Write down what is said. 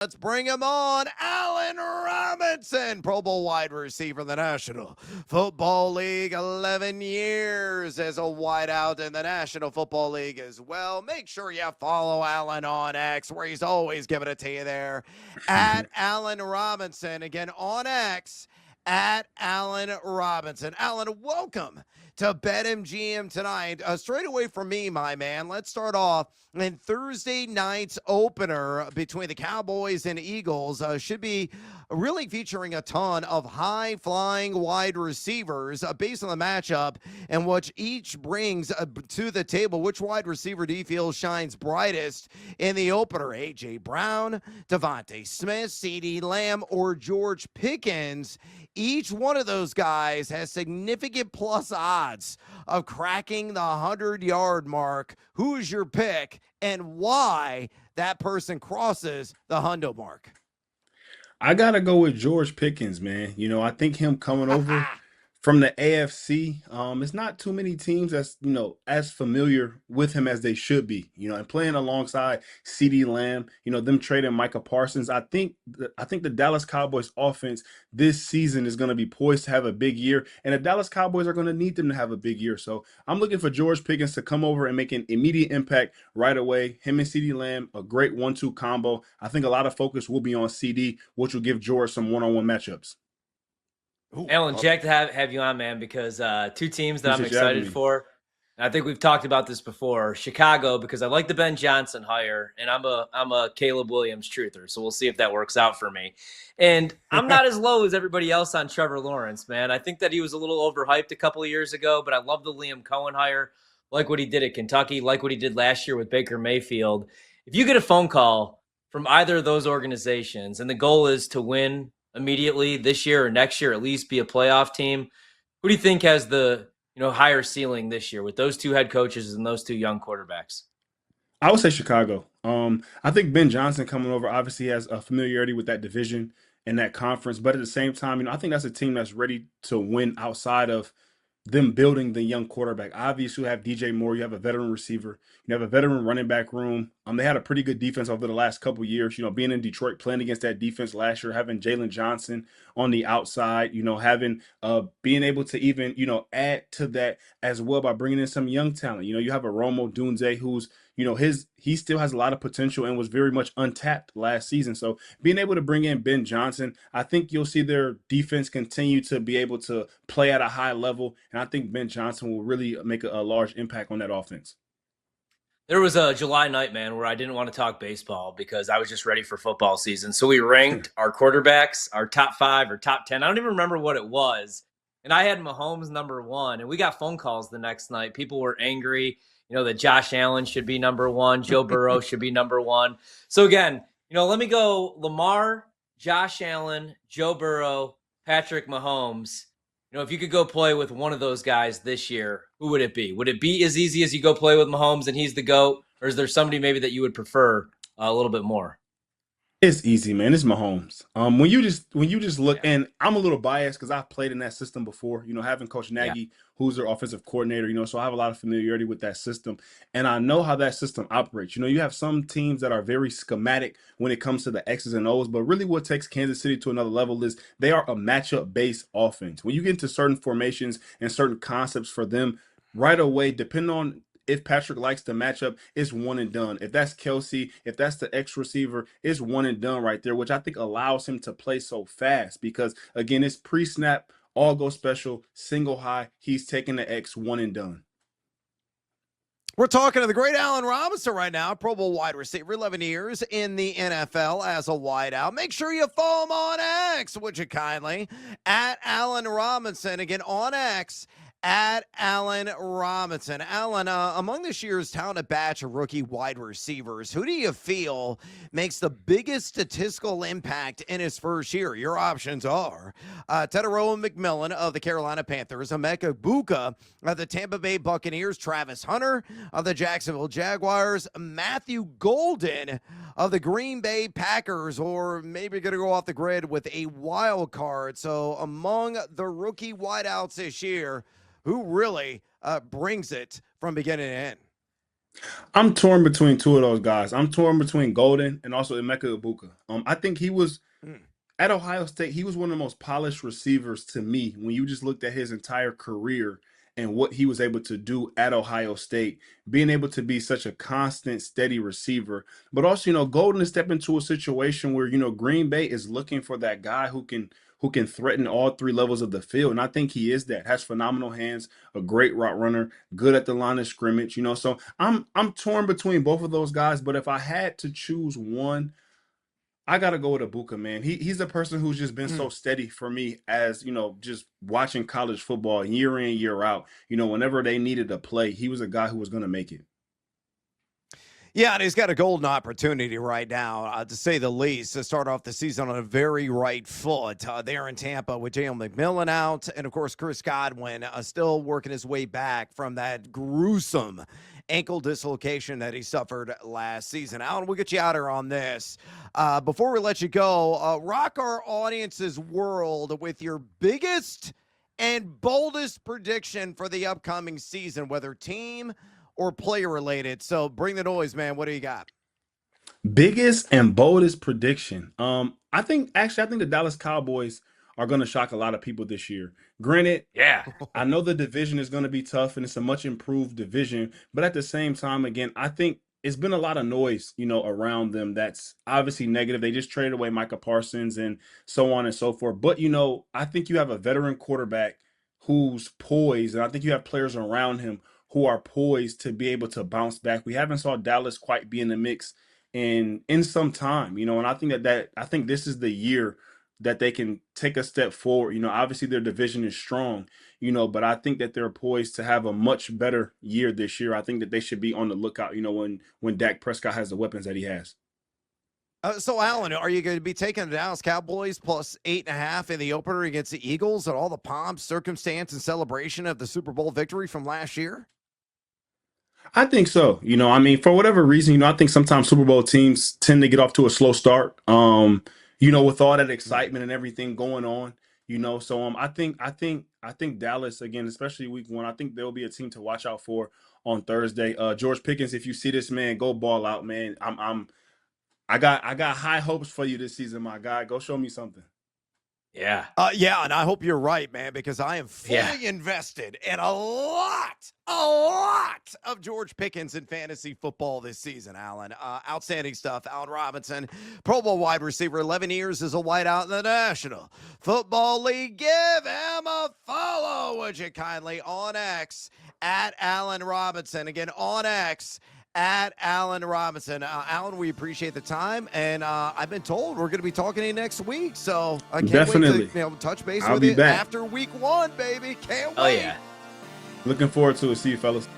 Let's bring him on. Allen Robinson, Pro Bowl wide receiver in the National Football League. 11 years as a wideout in the National Football League as well. Make sure you follow Allen on X, where he's always giving it to you there. At Allen Robinson, again on X, at Allen Robinson. Allen, welcome to BetMGM Tonight. Straight away from me, my man, let's start off in Thursday night's opener between the Cowboys and Eagles. Should be really featuring a ton of high-flying wide receivers based on the matchup and what each brings to the table. Which wide receiver do you feel shines brightest in the opener? A.J. Brown, Devontae Smith, CeeDee Lamb, or George Pickens? Each one of those guys has significant plus odds of cracking the 100-yard mark. Who's your pick and why that person crosses the hundo mark? I got to go with George Pickens, man. I think him coming over from the AFC, it's not too many teams that's, as familiar with him as they should be, and playing alongside CeeDee Lamb, them trading Micah Parsons. I think the Dallas Cowboys offense this season is going to be poised to have a big year, and the Dallas Cowboys are going to need them to have a big year. So I'm looking for George Pickens to come over and make an immediate impact right away. Him and CeeDee Lamb, a great 1-2 combo. I think a lot of focus will be on CD, which will give George some one-on-one matchups. Ooh, Alan, Jack, to have you on, man, because two teams that I'm excited for. And I think we've talked about this before. Chicago, because I like the Ben Johnson hire, and I'm a Caleb Williams truther, so we'll see if that works out for me. And I'm not as low as everybody else on Trevor Lawrence, man. I think that he was a little overhyped a couple of years ago, but I love the Liam Coen hire. Like what he did at Kentucky, like what he did last year with Baker Mayfield. If you get a phone call from either of those organizations, and the goal is to win immediately this year or next year, at least be a playoff team, who do you think has the higher ceiling this year with those two head coaches and those two young quarterbacks? I would say Chicago. I think Ben Johnson coming over obviously has a familiarity with that division and that conference, but at the same time, I think that's a team that's ready to win outside of them building the young quarterback. Obviously, you have DJ Moore, you have a veteran receiver, you have a veteran running back room. They had a pretty good defense over the last couple of years. Being in Detroit, playing against that defense last year, having Jalen Johnson on the outside, having being able to even add to that as well by bringing in some young talent. You have a Romo Dunze who's he still has a lot of potential and was very much untapped last season. So being able to bring in Ben Johnson, I think you'll see their defense continue to be able to play at a high level. And I think Ben Johnson will really make a large impact on that offense. There was a July night, man, where I didn't want to talk baseball because I was just ready for football season. So we ranked our quarterbacks, our top 5 or top 10. I don't even remember what it was. And I had Mahomes number 1. And we got phone calls the next night. People were angry, that Josh Allen should be number 1. Joe Burrow should be number 1. So again, let me go Lamar, Josh Allen, Joe Burrow, Patrick Mahomes. If you could go play with one of those guys this year, who would it be? Would it be as easy as you go play with Mahomes and he's the GOAT? Or is there somebody maybe that you would prefer a little bit more? It's easy, man. It's Mahomes. When you just look, and I'm a little biased because I've played in that system before. Having Coach Nagy, who's their offensive coordinator. So I have a lot of familiarity with that system, and I know how that system operates. You have some teams that are very schematic when it comes to the X's and O's, but really what takes Kansas City to another level is they are a matchup-based offense. When you get into certain formations and certain concepts for them, right away, depending on if Patrick likes the matchup, it's one and done. If that's Kelsey, if that's the X receiver, it's one and done right there, which I think allows him to play so fast because, again, it's pre-snap, all go special, single high. He's taking the X, one and done. We're talking to the great Allen Robinson right now, Pro Bowl wide receiver, 11 years in the NFL as a wideout. Make sure you follow him on X, would you kindly? At Allen Robinson, again on X, at Allen Robinson. Allen, among this year's talented batch of rookie wide receivers, who do you feel makes the biggest statistical impact in his first year? Your options are Tedero McMillan of the Carolina Panthers, Emeka Buka of the Tampa Bay Buccaneers, Travis Hunter of the Jacksonville Jaguars, Matthew Golden of the Green Bay Packers, or maybe going to go off the grid with a wild card. So among the rookie wideouts this year, who really brings it from beginning to end? I'm torn between two of those guys. I'm torn between Golden and also Emeka Ibuka. I think he was at Ohio State, he was one of the most polished receivers to me when you just looked at his entire career and what he was able to do at Ohio State, being able to be such a constant, steady receiver. But also, Golden has stepped into a situation where, Green Bay is looking for that guy who can threaten all three levels of the field. And I think he is that. Has phenomenal hands, a great route runner, good at the line of scrimmage, So I'm torn between both of those guys, but if I had to choose one, I gotta go with Ibuka, man. He's the person who's just been so steady for me as, just watching college football year in, year out. Whenever they needed a play, he was a guy who was gonna make it. Yeah, and he's got a golden opportunity right now, to say the least, to start off the season on a very right foot there in Tampa with Jalen McMillan out. And, of course, Chris Godwin still working his way back from that gruesome ankle dislocation that he suffered last season. Alan, we'll get you out here on this. Before we let you go, rock our audience's world with your biggest and boldest prediction for the upcoming season, whether team or player related. So bring the noise, man. What do you got? Biggest and boldest prediction. I think the Dallas Cowboys are going to shock a lot of people this year. Granted, yeah, I know the division is going to be tough and it's a much improved division, but at the same time, again, I think it's been a lot of noise, around them that's obviously negative. They just traded away Micah Parsons and so on and so forth. But, I think you have a veteran quarterback who's poised, and I think you have players around him who are poised to be able to bounce back. We haven't saw Dallas quite be in the mix in some time, and I think I think this is the year that they can take a step forward. Obviously their division is strong, but I think that they're poised to have a much better year this year. I think that they should be on the lookout, when Dak Prescott has the weapons that he has. So, Alan, are you going to be taking the Dallas Cowboys plus 8.5 in the opener against the Eagles and all the pomp, circumstance, and celebration of the Super Bowl victory from last year? I think so. For whatever reason, I think sometimes Super Bowl teams tend to get off to a slow start. With all that excitement and everything going on, So I think Dallas again, especially week one. I think there'll be a team to watch out for on Thursday. George Pickens, if you see this man, go ball out, man. I got high hopes for you this season, my guy. Go show me something. Yeah. Yeah, and I hope you're right, man, because I am fully invested in a lot of George Pickens in fantasy football this season, Alan. Outstanding stuff. Allen Robinson, Pro Bowl wide receiver, 11 years as a wideout in the National Football League. Give him a follow, would you kindly, on X, at Allen Robinson. Again, on X, at Allen Robinson. Alan, we appreciate the time, and I've been told we're going to be talking to you next week, so I can't wait to touch base with you after week one, baby. Can't wait. Oh, yeah. Looking forward to it. See you, fellas.